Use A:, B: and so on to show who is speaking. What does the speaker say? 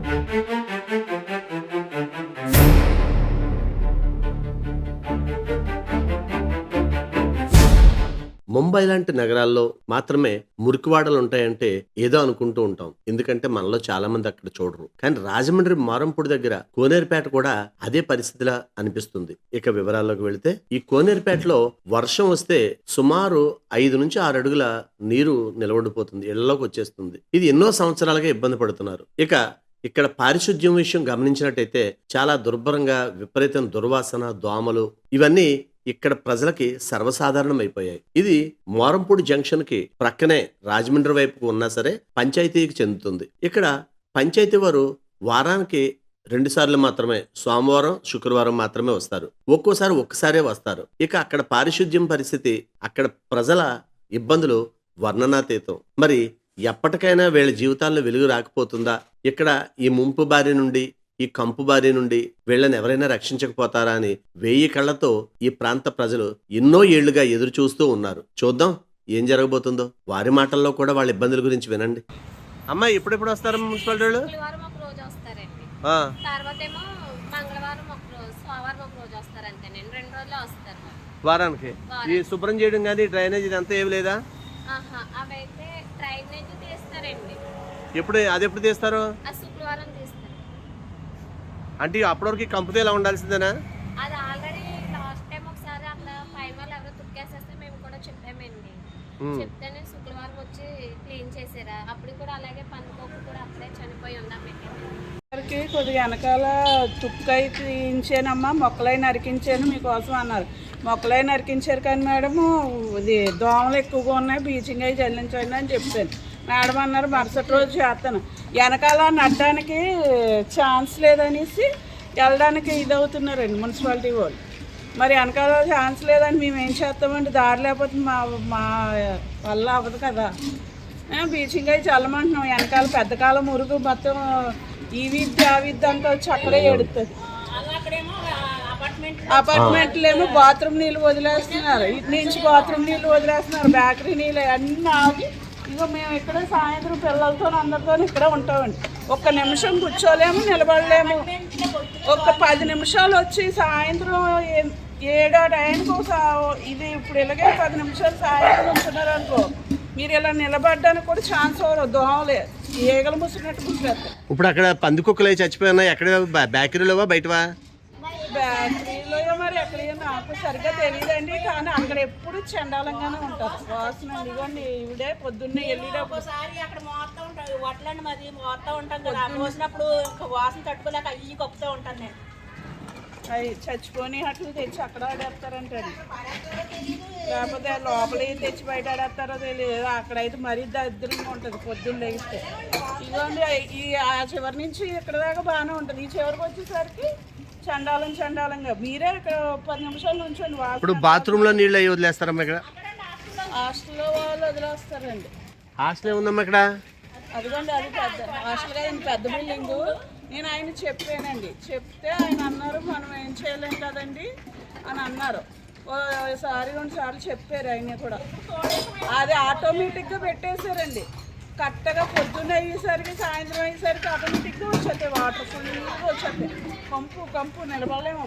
A: ముంబై లాంటి నగరాల్లో మాత్రమే మురికివాడలు ఉంటాయంటే ఏదో అనుకుంటూ ఉంటాం. ఎందుకంటే మనలో చాలా మంది అక్కడ చూడరు. కానీ రాజమండ్రి మారంపూడి దగ్గర కోనేరుపేట కూడా అదే పరిస్థితిలా అనిపిస్తుంది. ఇక వివరాల్లోకి వెళితే ఈ కోనేరుపేటలో వర్షం వస్తే సుమారు 5 నుంచి 6 అడుగుల నీరు నిలబడిపోతుంది, ఇళ్లలోకి వచ్చేస్తుంది. ఇది ఎన్నో సంవత్సరాలుగా ఇబ్బంది పడుతున్నారు. ఇక్కడ పారిశుద్ధ్యం విషయం గమనించినట్టయితే చాలా దుర్భరంగా, విపరీతం దుర్వాసన, దోమలు ఇవన్నీ ఇక్కడ ప్రజలకి సర్వసాధారణం అయిపోయాయి. ఇది మోరంపూడి జంక్షన్ కి ప్రక్కనే రాజమండ్రి వైపుకు ఉన్నా సరే పంచాయతీకి చెందుతుంది. ఇక్కడ పంచాయతీ వారు వారానికి 2 సార్లు మాత్రమే, సోమవారం శుక్రవారం మాత్రమే వస్తారు. ఒక్కసారే వస్తారు. ఇక అక్కడ పారిశుద్ధ్యం పరిస్థితి, అక్కడ ప్రజల ఇబ్బందులు వర్ణనాతీతం. మరి ఎప్పటికైనా వీళ్ళ జీవితాల్లో వెలుగు రాకపోతుందా? ఇక్కడ ఈ ముంపు బారి నుండి, ఈ కంపు బారి నుండి వీళ్ళని ఎవరైనా రక్షించకపోతారా అని 1000 కళ్లతో ఈ ప్రాంత ప్రజలు ఎన్నో ఏళ్లుగా ఎదురు చూస్తూ ఉన్నారు. చూద్దాం ఏం జరగబోతుందో. వారి మాటల్లో కూడా వాళ్ళ ఇబ్బందుల గురించి వినండి. అమ్మా, ఎప్పుడెప్పుడు వస్తారు మున్సిపాలిటీ వాళ్ళు?
B: శుక్రవారం ఒక రోజు వస్తారండి, తర్వాత ఏమో మంగళవారం ఒక రోజు, సోమవారం ఒక రోజు వస్తారు. అంతే, నేను 2 రోజులు వస్తారు
A: వారానికి. ఈ శుభ్రం చేయడం కానీ డ్రైనేజ్ ఇదంతా ఏమి లేదా?
B: అవైతే డ్రైనేజ్ తీస్తారండి.
A: ఎప్పుడు తీస్తారు?
B: శుక్రవారం తీస్తారు.
A: అంటే అప్పటి వరకు కంపుతో ఇలా ఉండాల్సిందేనా?
B: అది ఆల్రెడీ లాస్ట్ టైం ఒకసారి అట్లా పైన వాళ్ళు ఎవరో తుక్కేసేస్తే మేము కూడా చెప్పామండి. చెప్తేనే శుక్రవారం వచ్చి క్లీన్ చేసారా. అప్పుడు కూడా అలాగే పందుకోకు కూడా అప్పుడే చనిపోయి ఉందా
C: కొద్దిగా వెనకాల తుక్కై తీయించానమ్మా, మొక్కలై నరికించాను మీకోసం అన్నారు. మొక్కలై నరికించారు కానీ మేడము ఇది దోమలు ఎక్కువగా ఉన్నాయి, బ్లీచింగ్ అవి చల్లించండి అని చెప్పాను. మేడం అన్నారు మరుసటి రోజు చేస్తాను. వెనకాల నడ్డానికి ఛాన్స్ లేదనేసి వెళ్ళడానికి ఇదవుతున్నారండి మున్సిపాలిటీ వాళ్ళు. మరి వెనకాల ఛాన్స్ లేదని మేము ఏం చేస్తామండి? దారి లేకపోతే మా వల్ల అవ్వదు కదా. బ్లీచింగ్ అవి చల్లమంటున్నాం. వెనకాల పెద్ద కాలం మురుగు మొత్తం ఈ విద్య ఆ విద్య అంతా వచ్చి అక్కడే ఎడుతుంది. అపార్ట్మెంట్లు ఏమో బాత్రూమ్ నీళ్ళు వదిలేస్తున్నారు, ఇటు నుంచి బాత్రూమ్ నీళ్ళు వదిలేస్తున్నారు, బేకరీ నీళ్ళు అన్నీ ఆగి. ఇగో మేము ఇక్కడ సాయంత్రం పిల్లలతో అందరితో ఇక్కడే ఉంటామండి. 1 నిమిషం కూర్చోలేము, నిలబడలేము. 10 నిమిషాలు వచ్చి సాయంత్రం 7 టైంకి ఇది ఇప్పుడు ఇలాగే 10 నిమిషాలు సాయంత్రం ఉంటున్నారు అనుకో, మీరు ఇలా నిలబడ్డానికి కూడా ఛాన్స్ అవ్వరు. దోమలే ఈగలు ముసినట్టు ముసిరేస్తారు.
A: ఇప్పుడు అక్కడ పందికొక్కలు అవి చచ్చిపోయినా ఎక్కడ? బేకరీలోవా బయటవా?
C: బేకరీలో మరి ఎక్కడ నాకు సరిగ్గా తెలియదండి. కానీ అక్కడ ఎప్పుడు చండాలంగానే ఉంటారు. వాసన ఇదిగోండి, ఇవిడే పొద్దున్నే వెళ్ళేటప్పుడు
D: అక్కడ మోస్తా ఉంటాయి వడ్లండి, మరి మోస్తా ఉంటాం కదా, మోసినప్పుడు వాసన తట్టుకోలేక అయ్యి కొప్పుతూ ఉంటాను నేను.
C: అవి చచ్చిపోయి అట్లు తెచ్చి అక్కడ ఆడేస్తారంటే, లేకపోతే లోపల తెచ్చి బయట ఆడేస్తారో తెలియదు. అక్కడైతే మరీ దరిద్రంగా ఉంటుంది పొద్దున్న లేగిస్తే. ఇదిగోండి ఆ చివరి నుంచి ఇక్కడ దాకా బాగానే ఉంటుంది, ఈ చివరికి వచ్చేసరికి చండాలంగా. మీరే ఇక్కడ 10 నిమిషాల నుంచి
A: ఇప్పుడు బాత్రూమ్ లో నీళ్ళు అవి వదిలేస్తారమ్మా? ఇక్కడ
C: హాస్టల్లో వాళ్ళు వదిలేస్తారండి.
A: హాస్టల్ ఏముందమ్మా ఇక్కడ?
C: అదిగోండి, అది పెద్ద హాస్టల్ కదా, పెద్ద బిల్డింగు. నేను ఆయన చెప్పానండి, చెప్తే ఆయన అన్నారు మనం ఏం చేయలేం కదండి అని అన్నారు. ఓసారి 2 సార్లు చెప్పారు ఆయన కూడా. అది ఆటోమేటిక్గా పెట్టేశారండి. కరెక్ట్గా పొద్దున్న అయ్యేసరికి సాయంత్రం అయ్యేసరికి ఆటోమేటిక్గా వచ్చేస్తాయి, వాటర్ ఫుల్గా వచ్చేస్తాయి. కంపు నిలబడలేము.